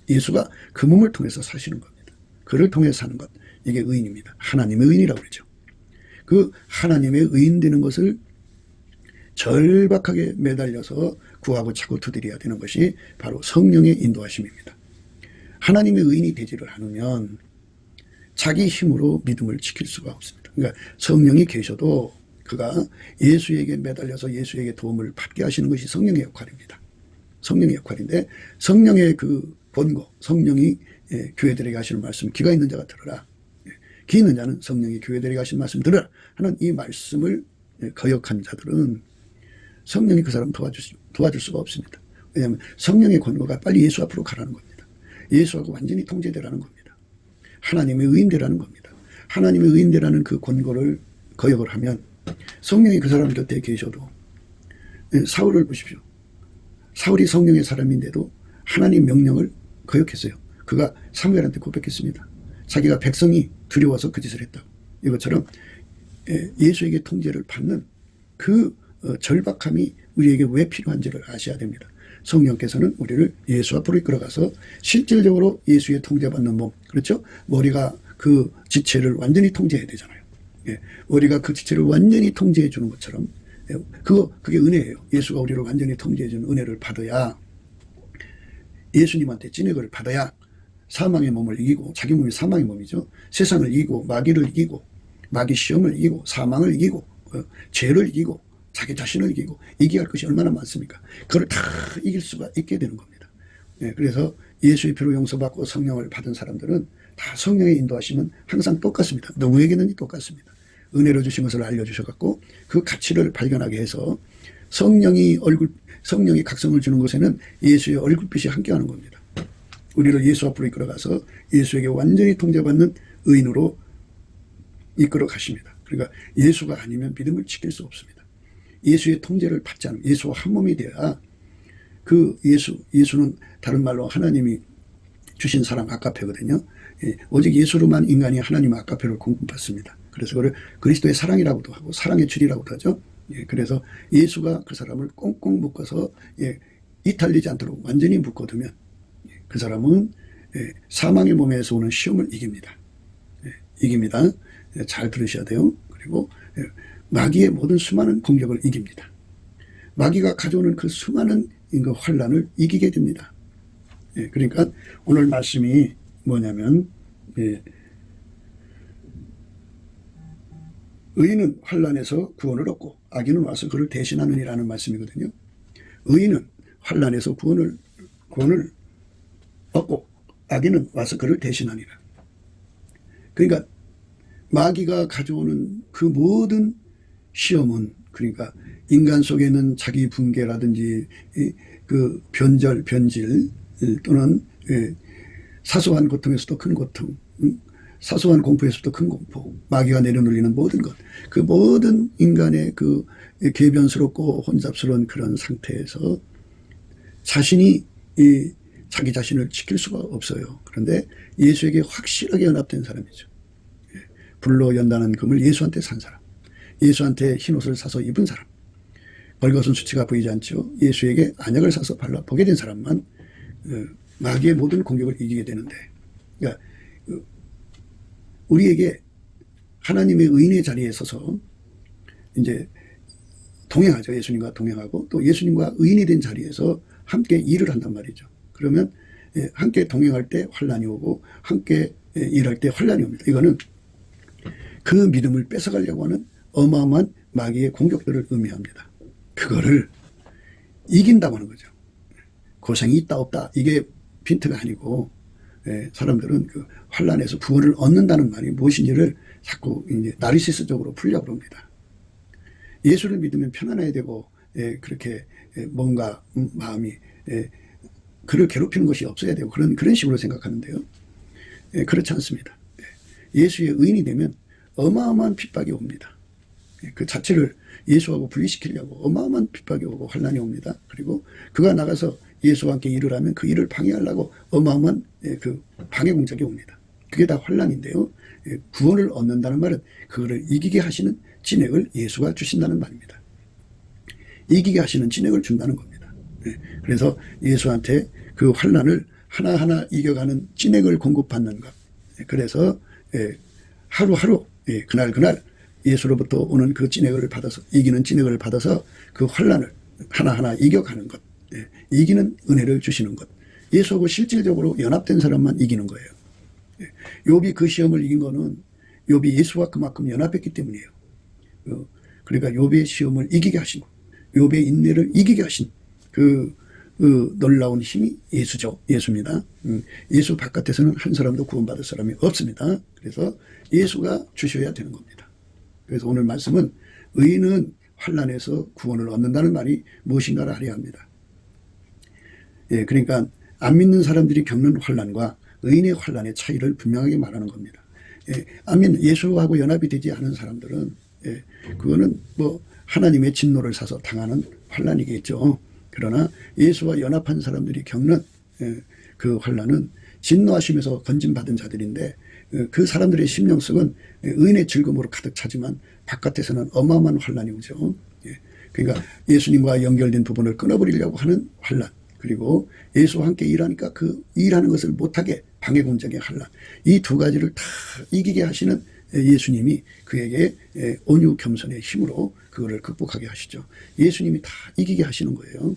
예수가 그 몸을 통해서 사시는 겁니다. 그를 통해서 사는 것, 이게 의인입니다. 하나님의 의인이라고 그러죠. 그 하나님의 의인 되는 것을 절박하게 매달려서 구하고 찾고 두드려야 되는 것이 바로 성령의 인도하심입니다. 하나님의 의인이 되지를 않으면 자기 힘으로 믿음을 지킬 수가 없습니다. 그러니까 성령이 계셔도 그가 예수에게 매달려서 예수에게 도움을 받게 하시는 것이 성령의 역할입니다. 성령의 역할인데, 성령의 그 권고, 성령이 교회들에게 하시는 말씀, 귀가 있는 자가 들으라, 귀 있는 자는 성령이 교회들에게 하시는 말씀 들으라 하는 이 말씀을 거역한 자들은 성령이 그 사람 도와줄 수가 없습니다. 왜냐하면 성령의 권고가 빨리 예수 앞으로 가라는 겁니다. 예수하고 완전히 통제되라는 겁니다. 하나님의 의인되라는 겁니다. 하나님의 의인되라는 그 권고를 거역을 하면 성령이 그 사람 곁에 계셔도, 사울을 보십시오. 사울이 성령의 사람인데도 하나님 명령을 거역했어요. 그가 사무엘한테 고백했습니다. 자기가 백성이 두려워서 그 짓을 했다고. 이것처럼 예수에게 통제를 받는 그 절박함이 우리에게 왜 필요한지를 아셔야 됩니다. 성령께서는 우리를 예수 앞으로 이끌어가서 실질적으로 예수의 통제받는 몸, 그렇죠? 머리가 그 지체를 완전히 통제해야 되잖아요. 머리가 그 지체를 완전히 통제해 주는 것처럼, 그게 은혜예요. 예수가 우리를 완전히 통제해 주는 은혜를 받아야, 예수님한테 찐액을 받아야 사망의 몸을 이기고, 자기 몸이 사망의 몸이죠. 세상을 이기고, 마귀를 이기고, 마귀 시험을 이기고, 사망을 이기고, 죄를 이기고, 자기 자신을 이기고, 이겨야 할 것이 얼마나 많습니까? 그걸 다 이길 수가 있게 되는 겁니다. 그래서 예수의 피로 용서받고 성령을 받은 사람들은 다 성령의 인도하시면 항상 똑같습니다. 누구에게는 똑같습니다. 은혜로 주신 것을 알려주셔갖고 그 가치를 발견하게 해서 성령이 각성을 주는 곳에는 예수의 얼굴빛이 함께하는 겁니다. 우리를 예수 앞으로 이끌어가서 예수에게 완전히 통제받는 의인으로 이끌어 가십니다. 그러니까 예수가 아니면 믿음을 지킬 수 없습니다. 예수의 통제를 받지 않으면, 예수와 한 몸이 돼야 그 예수는 다른 말로 하나님이 주신 사랑 아가페거든요. 오직 예수로만 인간이 하나님 아가페를 공급받습니다. 그래서 그걸 그리스도의 사랑이라고도 하고 사랑의 줄이라고도 하죠. 그래서 예수가 그 사람을 꽁꽁 묶어서 이탈리지 않도록 완전히 묶어두면 그 사람은 사망의 몸에서 오는 시험을 이깁니다. 이깁니다. 잘 들으셔야 돼요. 그리고 마귀의 모든 수많은 공격을 이깁니다. 마귀가 가져오는 그 수많은 환란을 이기게 됩니다. 그러니까 오늘 말씀이 뭐냐면, 의인은 환란에서 구원을 얻고 악인은 와서 그를 대신하느니라는 말씀이거든요. 의인은 환란에서 구원을 얻고 악인은 와서 그를 대신하니라. 그러니까 마귀가 가져오는 그 모든 시험은, 그러니까 인간 속에는 자기 분개라든지 그 변질 또는 사소한 고통에서도 큰 고통, 사소한 공포에서도 큰 공포, 마귀가 내려놓는 모든 것, 그 모든 인간의 그 개변스럽고 혼잡스러운 그런 상태에서 자신이 자기 자신을 지킬 수가 없어요. 그런데 예수에게 확실하게 연합된 사람이죠. 불로 연단한 금을 예수한테 산 사람, 예수한테 흰옷을 사서 입은 사람, 벌거벗은 수치가 보이지 않죠. 예수에게 안약을 사서 발라보게 된 사람만 마귀의 모든 공격을 이기게 되는데, 그러니까 우리에게 하나님의 의인의 자리에 서서 이제 동행하죠. 예수님과 동행하고 또 예수님과 의인이 된 자리에서 함께 일을 한단 말이죠. 그러면 함께 동행할 때 환란이 오고 함께 일할 때 환란이 옵니다. 이거는 그 믿음을 뺏어가려고 하는 어마어마한 마귀의 공격들을 의미합니다. 그거를 이긴다고 하는 거죠. 고생이 있다 없다 이게 빈트가 아니고, 사람들은 그 환란에서 구원을 얻는다는 말이 무엇인지를 자꾸 이제 나르시스적으로 풀려고 합니다. 예수를 믿으면 편안해야 되고, 그렇게 뭔가 마음이 그를 괴롭히는 것이 없어야 되고 그런 식으로 생각하는데요. 그렇지 않습니다. 예수의 의인이 되면 어마어마한 핍박이 옵니다. 그 자체를 예수하고 분리시키려고 어마어마한 핍박이 오고 환란이 옵니다. 그리고 그가 나가서 예수와 함께 일을 하면 그 일을 방해하려고 어마어마한 그 방해 공작이 옵니다. 그게 다 환란인데요. 구원을 얻는다는 말은 그거를 이기게 하시는 진액을 예수가 주신다는 말입니다. 이기게 하시는 진액을 준다는 겁니다. 그래서 예수한테 그 환란을 하나하나 이겨가는 진액을 공급받는 것. 그래서 하루하루 그날 예수로부터 오는 그 진액을 받아서, 이기는 진액을 받아서 그 환란을 하나하나 이겨가는 것, 이기는 은혜를 주시는 것. 예수하고 실질적으로 연합된 사람만 이기는 거예요. 욥이 그 시험을 이긴 거는 욥이 예수와 그만큼 연합했기 때문이에요. 그러니까 욥의 시험을 이기게 하신 것, 욥의 인내를 이기게 하신 그 놀라운 힘이 예수죠. 예수입니다. 예수 바깥에서는 한 사람도 구원받을 사람이 없습니다. 그래서 예수가 주셔야 되는 겁니다. 그래서 오늘 말씀은 의인은 환난에서 구원을 얻는다는 말이 무엇인가를 알아야 합니다. 그러니까 안 믿는 사람들이 겪는 환난과 의인의 환난의 차이를 분명하게 말하는 겁니다. 안 믿는, 예수하고 연합이 되지 않은 사람들은 그거는 뭐 하나님의 진노를 사서 당하는 환난이겠죠. 그러나 예수와 연합한 사람들이 겪는 그 환난은 진노하심에서 건진받은 자들인데, 그 사람들의 심령 속은 의인의 즐거움으로 가득 차지만 바깥에서는 어마어마한 환난이 오죠. 그러니까 예수님과 연결된 부분을 끊어버리려고 하는 환난, 그리고 예수와 함께 일하니까 그 일하는 것을 못하게 방해 공작의 환난, 이 두 가지를 다 이기게 하시는 예수님이 그에게 온유 겸손의 힘으로 그거를 극복하게 하시죠. 예수님이 다 이기게 하시는 거예요.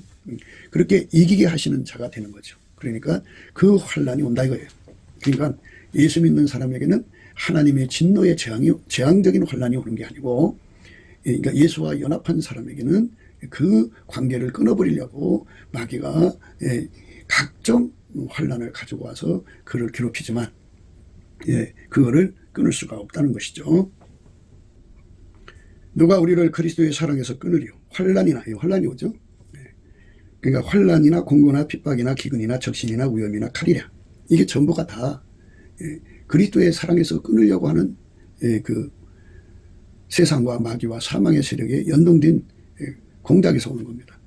그렇게 이기게 하시는 자가 되는 거죠. 그러니까 그 환난이 온다 이거예요. 그러니까 예수 믿는 사람에게는 하나님의 진노의 재앙적인 환난이 오는 게 아니고, 그러니까 예수와 연합한 사람에게는 그 관계를 끊어버리려고 마귀가 각종 환난을 가지고 와서 그를 괴롭히지만 그거를 끊을 수가 없다는 것이죠. 누가 우리를 그리스도의 사랑에서 끊으리요? 환난이나, 환난이 오죠. 그러니까 환난이나 공고나 핍박이나 기근이나 적신이나 위험이나 칼이랴, 이게 전부가 다 그리스도의 사랑에서 끊으려고 하는 그 세상과 마귀와 사망의 세력에 연동된 공작에서 오는 겁니다.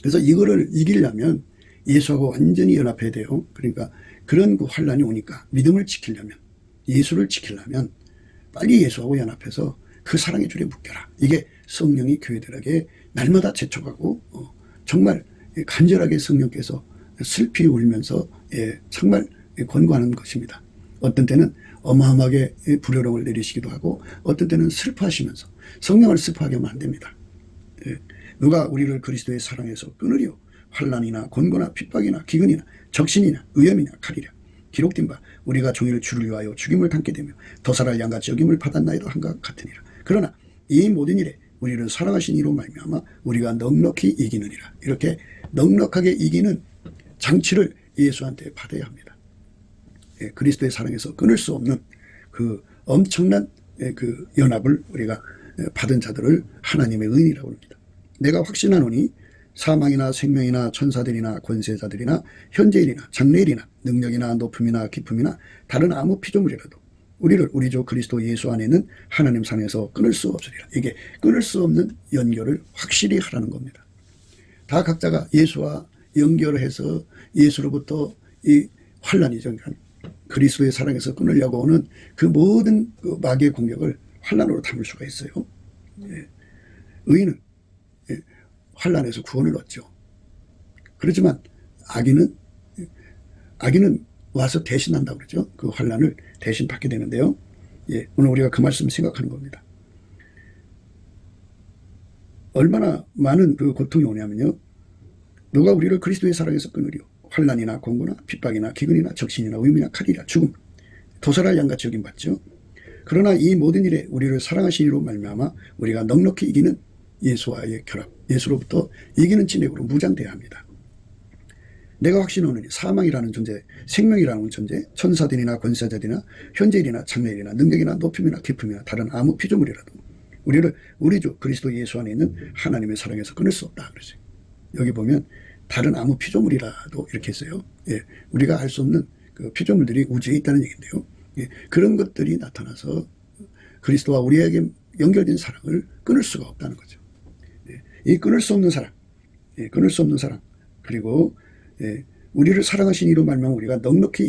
그래서 이거를 이기려면 예수하고 완전히 연합해야 돼요. 그러니까 그런 그 환난이 오니까 믿음을 지키려면, 예수를 지키려면 빨리 예수하고 연합해서 그 사랑의 줄에 묶여라. 이게 성령이 교회들에게 날마다 재촉하고 정말 간절하게 성령께서 슬피 울면서 정말 권고하는 것입니다. 어떤 때는 어마어마하게 불효령을 내리시기도 하고, 어떤 때는 슬퍼하시면서, 성령을 슬퍼하게 하면 안 됩니다. 누가 우리를 그리스도의 사랑에서 끊으리요? 환난이나 권고나 핍박이나 기근이나 적신이나 위험이나 칼이랴. 기록된 바 우리가 종일 주를 위하여 죽임을 당게 되며 더살할 양같이 여김을 받았나이다 한것 같으니라. 그러나 이 모든 일에 우리를 사랑하신 이로 말미암아 우리가 넉넉히 이기느니라. 이렇게 넉넉하게 이기는 장치를 예수한테 받아야 합니다. 그리스도의 사랑에서 끊을 수 없는 그 엄청난 그 연합을 우리가 받은 자들을 하나님의 의인이라고 합니다. 내가 확신하노니 사망이나 생명이나 천사들이나 권세자들이나 현재일이나 장래일이나 능력이나 높음이나 깊음이나 다른 아무 피조물이라도 우리를 우리 주 그리스도 예수 안에 있는 하나님 상에서 끊을 수 없으리라. 이게 끊을 수 없는 연결을 확실히 하라는 겁니다. 다 각자가 예수와 연결을 해서 예수로부터 이 환란이죠. 그리스도의 사랑에서 끊으려고 하는 그 모든 그 마귀의 공격을 환란으로 담을 수가 있어요. 예. 의인은 환란에서 구원을 얻죠. 그렇지만 악인은 와서 대신한다고 그러죠. 그 환란을 대신 받게 되는데요. 예, 오늘 우리가 그 말씀 생각하는 겁니다. 얼마나 많은 그 고통이 오냐면요. 누가 우리를 그리스도의 사랑에서 끊으리요. 환란이나 공고나 핍박이나 기근이나 적신이나 위험이나 칼이나 죽음, 도살할 양같이 여김받죠. 그러나 이 모든 일에 우리를 사랑하신 이로 말미암아 우리가 넉넉히 이기는 예수와의 결합, 예수로부터 이기는 진액으로 무장돼야 합니다. 내가 확신하노니 사망이라는 존재, 생명이라는 존재, 천사들이나 권세자들이나 현재일이나 장래일이나 능력이나 높임이나 깊음이나 다른 아무 피조물이라도 우리를 우리 주 그리스도 예수 안에 있는 하나님의 사랑에서 끊을 수 없다 그러죠. 여기 보면 다른 아무 피조물이라도 이렇게 했어요. 예, 우리가 알 수 없는 그 피조물들이 우주에 있다는 얘기인데요. 예, 그런 것들이 나타나서 그리스도와 우리에게 연결된 사랑을 끊을 수가 없다는 거죠. 예, 이 끊을 수 없는 사랑, 끊을 수 없는 사랑, 그리고 우리를 사랑하신 이로 말미암아 우리가 넉넉히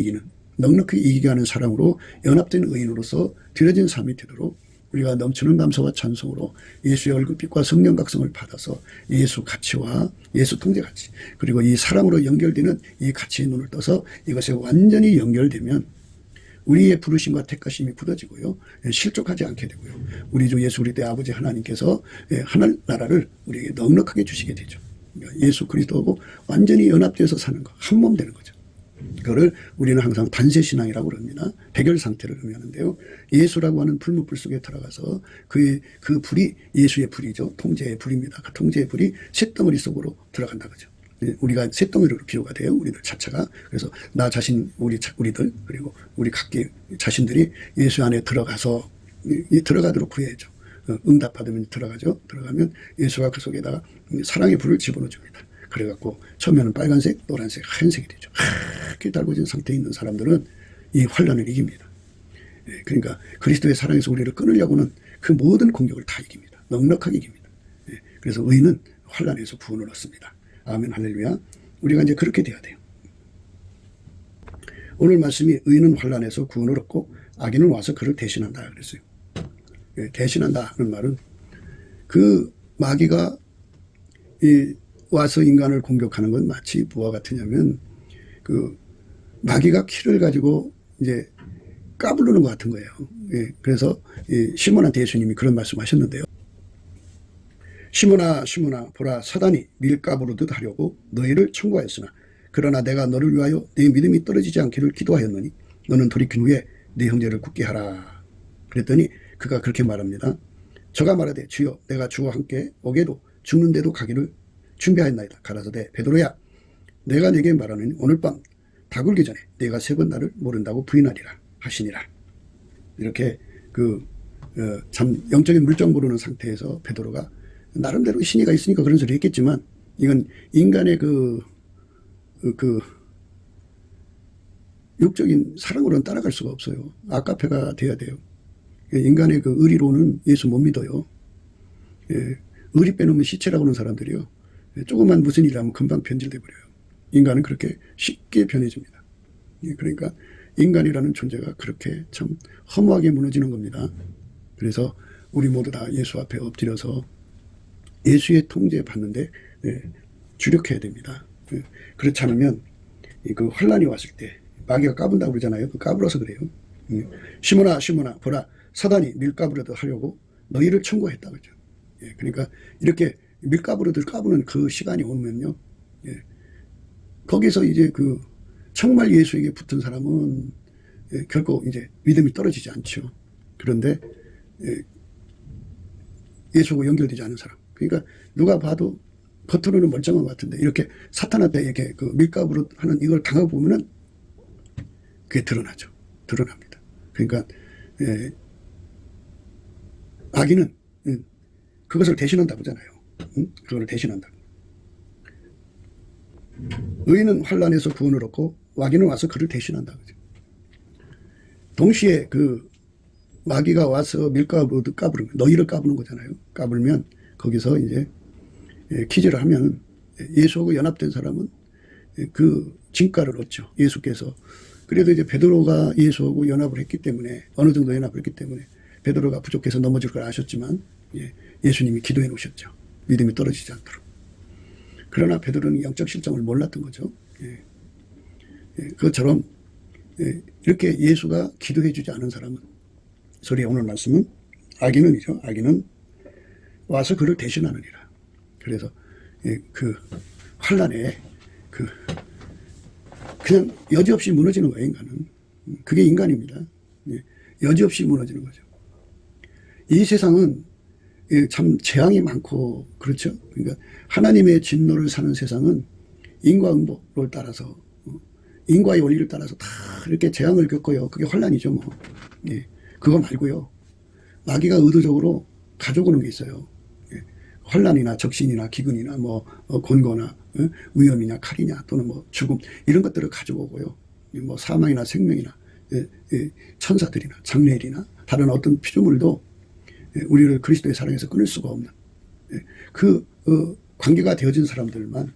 이기게 하는 사랑으로 연합된 의인으로서 드려진 삶이 되도록 우리가 넘치는 감사와 찬송으로 예수의 얼굴빛과 성령 각성을 받아서 예수 가치와 예수 통제 가치, 그리고 이 사랑으로 연결되는 이 가치의 눈을 떠서 이것에 완전히 연결되면 우리의 부르심과 택하심이 굳어지고요, 실족하지 않게 되고요, 우리 주 예수 그리스도의 아버지 하나님께서 하늘 나라를 우리에게 넉넉하게 주시게 되죠. 예수 그리스도하고 완전히 연합되어서 사는 거, 한 몸 되는 거죠. 그거를 우리는 항상 단세신앙이라고 그럽니다. 백열 상태를 의미하는데요. 예수라고 하는 불문불 속에 들어가서 그 불이 예수의 불이죠. 통제의 불입니다. 그 통제의 불이 쇳덩어리 속으로 들어간다 그죠. 우리가 쇳덩어리로 비유가 돼요. 우리들 자체가. 그래서 나 자신, 우리들, 그리고 우리 각기 자신들이 예수 안에 들어가서 들어가도록 구해야죠. 응답받으면 들어가죠. 들어가면 예수가 그 속에다가 사랑의 불을 집어넣어 줍니다. 그래갖고 처음에는 빨간색, 노란색, 하얀색이 되죠. 하얗게 달궈진 상태에 있는 사람들은 이 환란을 이깁니다. 그러니까 그리스도의 사랑에서 우리를 끊으려고는 그 모든 공격을 다 이깁니다. 넉넉하게 이깁니다. 그래서 의인은 환란에서 구원을 얻습니다. 아멘, 할렐루야. 우리가 이제 그렇게 돼야 돼요. 오늘 말씀이 의인은 환란에서 구원을 얻고 악인은 와서 그를 대신한다 그랬어요. 대신한다 하는 말은 그 마귀가 와서 인간을 공격하는 건 마치 뭐와 같으냐면 그 마귀가 키를 가지고 이제 까부르는 것 같은 거예요. 그래서 시몬한테 예수님이 그런 말씀하셨는데요. 시몬아 보라 사단이 밀 까부르듯 하려고 너희를 청구하였으나 그러나 내가 너를 위하여 네 믿음이 떨어지지 않기를 기도하였노니 너는 돌이킨 후에 네 형제를 굳게 하라. 그랬더니 그가 그렇게 말합니다. 저가 말하되 주여 내가 주와 함께 오게도 죽는데도 가기를 준비하였나이다. 가라사대 베드로야 내가 네게 말하노니 오늘 밤 다 굴기 전에 네가 3번 나를 모른다고 부인하리라 하시니라. 이렇게 참 영적인 물정 모르는 상태에서 베드로가 나름대로 신의가 있으니까 그런 소리 했겠지만 이건 인간의 그 육적인 사랑으로는 따라갈 수가 없어요. 아까페가 돼야 돼요. 인간의 그 의리로는 예수 못 믿어요. 의리 빼놓으면 시체라고 하는 사람들이요. 조그만 무슨 일 하면 금방 변질돼 버려요. 인간은 그렇게 쉽게 변해집니다. 그러니까 인간이라는 존재가 그렇게 참 허무하게 무너지는 겁니다. 그래서 우리 모두 다 예수 앞에 엎드려서 예수의 통제 받는데 주력해야 됩니다. 그렇지 않으면 그 환란이 왔을 때 마귀가 까분다고 그러잖아요. 그 까불어서 그래요. 시몬아 보라 사단이 밀가부르듯 하려고 너희를 청구했다 그죠. 그러니까 이렇게 밀가부르듯 까부는 그 시간이 오면요. 거기서 이제 그 정말 예수에게 붙은 사람은 결코 이제 믿음이 떨어지지 않죠. 그런데 예수하고 연결되지 않은 사람. 그러니까 누가 봐도 겉으로는 멀쩡한 것 같은데 이렇게 사탄한테 이렇게 그 밀가부르 하는 이걸 당하고 보면은 그게 드러나죠. 드러납니다. 그러니까 악인은 그것을 대신한다고 하잖아요. 그걸 대신한다. 의인은 환난에서 구원을 얻고 마귀는 와서 그를 대신한다. 그죠? 동시에 그 마귀가 와서 밀가루로 까부는, 너희를 까부는 거잖아요. 까불면 거기서 이제 기절을 하면 예수하고 연합된 사람은 그 진가를 얻죠. 예수께서. 그래도 이제 베드로가 예수하고 연합을 했기 때문에, 어느 정도 연합을 했기 때문에 베드로가 부족해서 넘어질 걸 아셨지만 예수님이 기도해 놓으셨죠. 믿음이 떨어지지 않도록. 그러나 베드로는 영적 실정을 몰랐던 거죠. 그것처럼 이렇게 예수가 기도해 주지 않은 사람은, 소리 오늘 말씀은 악인은이죠. 악인은 와서 그를 대신하느니라. 그래서 그 환난에 그냥 여지없이 무너지는 거예요. 인간은. 그게 인간입니다. 여지없이 무너지는 거죠. 이 세상은 참 재앙이 많고 그렇죠. 그러니까 하나님의 진노를 사는 세상은 인과응보를 따라서, 인과의 원리를 따라서 다 이렇게 재앙을 겪어요. 그게 환난이죠. 뭐. 그거 말고요. 마귀가 의도적으로 가져오는 게 있어요. 환난이나 적신이나 기근이나 뭐 곤고나 위험이냐 칼이냐 또는 뭐 죽음, 이런 것들을 가져오고요. 뭐 사망이나 생명이나 천사들이나 장례일이나 다른 어떤 피조물도 우리를 그리스도의 사랑에서 끊을 수가 없는 그 관계가 되어진 사람들만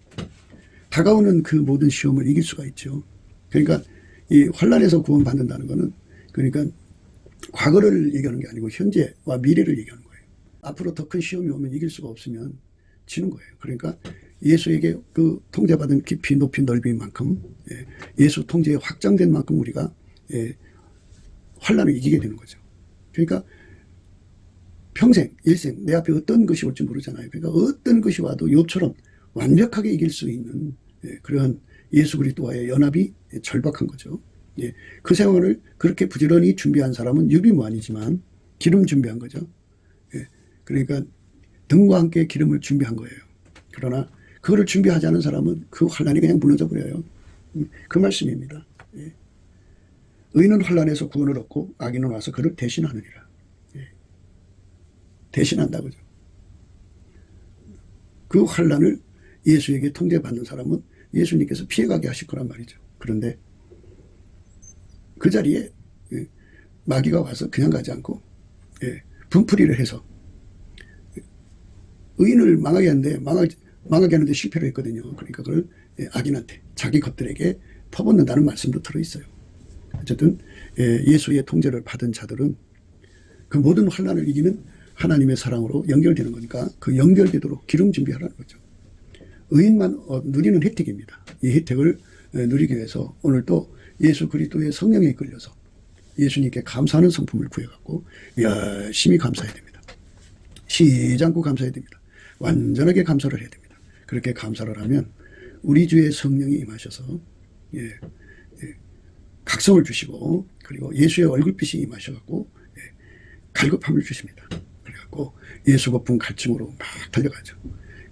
다가오는 그 모든 시험을 이길 수가 있죠. 그러니까 이 환난에서 구원받는다는 것은, 그러니까 과거를 얘기하는 게 아니고 현재와 미래를 얘기하는 거예요. 앞으로 더 큰 시험이 오면 이길 수가 없으면 지는 거예요. 그러니까 예수에게 그 통제받은 깊이 높이 넓이인 만큼, 예수 통제에 확장된 만큼 우리가 환난을 이기게 되는 거죠. 그러니까 평생 일생 내 앞에 어떤 것이 올지 모르잖아요. 그러니까 어떤 것이 와도 욥처럼 완벽하게 이길 수 있는 그런 예수 그리스도와의 연합이 절박한 거죠. 그 생활을 그렇게 부지런히 준비한 사람은 유비무환이지만 기름 준비한 거죠. 그러니까 등과 함께 기름을 준비한 거예요. 그러나 그거를 준비하지 않은 사람은 그 환난이 그냥 무너져 버려요. 그 말씀입니다. 의인은 환난에서 구원을 얻고 악인은 와서 그를 대신하느니라. 대신한다 그죠. 그 환난을 예수에게 통제받는 사람은 예수님께서 피해가게 하실 거란 말이죠. 그런데 그 자리에 마귀가 와서 그냥 가지 않고 분풀이를 해서 의인을 망하게 하는데 망하게 하는데 실패를 했거든요. 그러니까 그걸 악인한테, 자기 것들에게 퍼붓는다는 말씀도 들어있어요. 어쨌든 예수의 통제를 받은 자들은 그 모든 환난을 이기는 하나님의 사랑으로 연결되는 거니까 그 연결되도록 기름 준비하라는 거죠. 의인만 누리는 혜택입니다. 이 혜택을 누리기 위해서 오늘 또 예수 그리스도의 성령에 이끌려서 예수님께 감사하는 성품을 구해갖고 열심히 감사해야 됩니다. 쉬지 않고 감사해야 됩니다. 완전하게 감사를 해야 됩니다. 그렇게 감사를 하면 우리 주의 성령이 임하셔서 각성을 주시고, 그리고 예수의 얼굴빛이 임하셔갖고 갈급함을 주십니다. 그래갖고 예수 거품 갈증으로 막 달려가죠.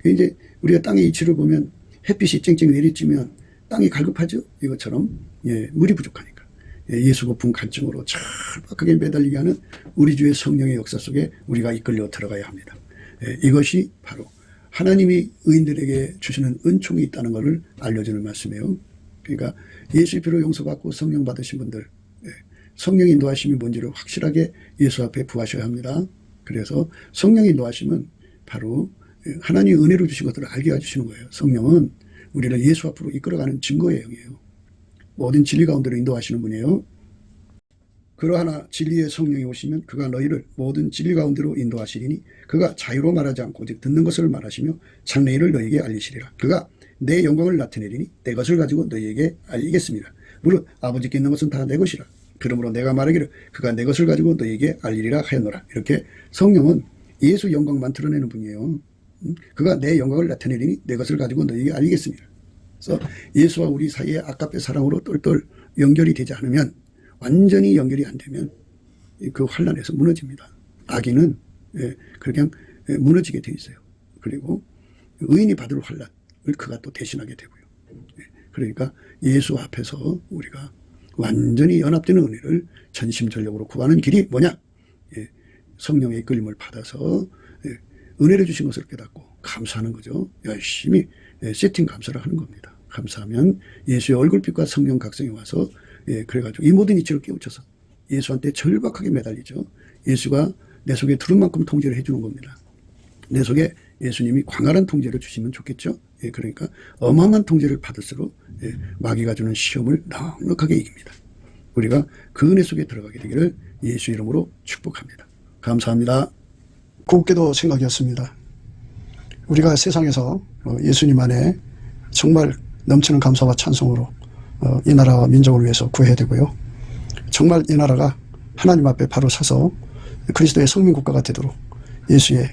이제 우리가 땅의 이치를 보면 햇빛이 쨍쨍 내리쬐면 땅이 갈급하죠. 이것처럼 물이 부족하니까 예수 거품 갈증으로 철박하게 매달리게 하는 우리 주의 성령의 역사 속에 우리가 이끌려 들어가야 합니다. 이것이 바로 하나님이 의인들에게 주시는 은총이 있다는 것을 알려주는 말씀이에요. 그러니까 예수의 피로 용서받고 성령 받으신 분들, 성령 인도하심이 뭔지를 확실하게 예수 앞에 부하셔야 합니다. 그래서 성령 인도하심은 바로 하나님의 은혜로 주신 것들을 알게 해주시는 거예요. 성령은 우리를 예수 앞으로 이끌어가는 증거의 영이에요. 모든 진리 가운데로 인도하시는 분이에요. 그러하나 진리의 성령이 오시면 그가 너희를 모든 진리 가운데로 인도하시리니 그가 자유로 말하지 않고 오직 듣는 것을 말하시며 장래일을 너희에게 알리시리라. 그가 내 영광을 나타내리니 내 것을 가지고 너희에게 알리겠습니다. 무릇 아버지께 있는 것은 다 내 것이라. 그러므로 내가 말하기를 그가 내 것을 가지고 너희에게 알리리라 하였노라. 이렇게 성령은 예수 영광만 드러내는 분이에요. 그가 내 영광을 나타내리니 내 것을 가지고 너희에게 알리겠습니다. 그래서 예수와 우리 사이에 아까페 사랑으로 똘똘 연결이 되지 않으면, 완전히 연결이 안 되면 그 환난에서 무너집니다. 악인은 그냥 무너지게 돼 있어요. 그리고 의인이 받을 환난을 그가 또 대신하게 되고요. 그러니까 예수 앞에서 우리가 완전히 연합되는 은혜를 전심전력으로 구하는 길이 뭐냐? 성령의 이끌림을 받아서 은혜를 주신 것을 깨닫고 감사하는 거죠. 열심히 세팅 감사를 하는 겁니다. 감사하면 예수의 얼굴빛과 성령 각성이 와서 그래가지고 이 모든 이치를 깨우쳐서 예수한테 절박하게 매달리죠. 예수가 내 속에 두른 만큼 통제를 해주는 겁니다. 내 속에 예수님이 광활한 통제를 주시면 좋겠죠. 그러니까 어마어마한 통제를 받을수록 마귀가 주는 시험을 넉넉하게 이깁니다. 우리가 그 은혜 속에 들어가게 되기를 예수 이름으로 축복합니다. 감사합니다. 곱게도 생각이었습니다. 우리가 세상에서 예수님 안에 정말 넘치는 감사와 찬송으로 이 나라와 민족을 위해서 구해야 되고요. 정말 이 나라가 하나님 앞에 바로 서서 그리스도의 성민국가가 되도록 예수의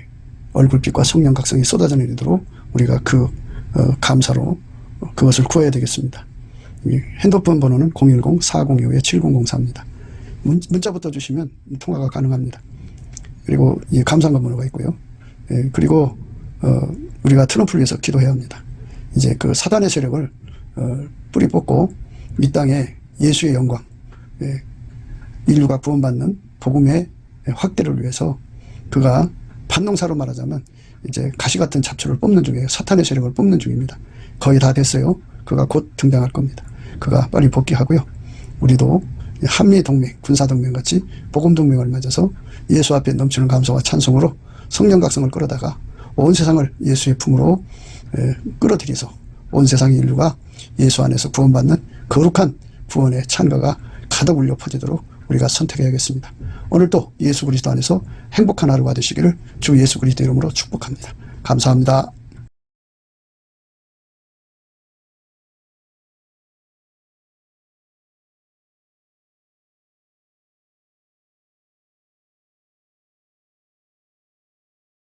얼굴빛과 성령 각성이 쏟아져 내리도록 우리가 그 감사로 그것을 구해야 되겠습니다. 핸드폰 번호는 010-4025-7004입니다. 문자부터 주시면 통화가 가능합니다. 그리고 이 감사한 번호가 있고요. 그리고 우리가 트럼프를 위해서 기도해야 합니다. 이제 그 사단의 세력을 뿌리 뽑고 이 땅에 예수의 영광, 인류가 구원받는 복음의 확대를 위해서 그가 반농사로 말하자면 이제 가시 같은 잡초를 뽑는 중이에요. 사탄의 세력을 뽑는 중입니다. 거의 다 됐어요. 그가 곧 등장할 겁니다. 그가 빨리 복귀하고요. 우리도 한미동맹, 군사동맹 같이 복음동맹을 맺어서 예수 앞에 넘치는 감사와 찬송으로 성령 각성을 끌어다가 온 세상을 예수의 품으로 끌어들여서 온 세상의 인류가 예수 안에서 구원받는 거룩한 구원의 찬가가 가득 울려 퍼지도록 우리가 선택해야겠습니다. 오늘도 예수 그리스도 안에서 행복한 하루가 되시기를 주 예수 그리스도 이름으로 축복합니다. 감사합니다.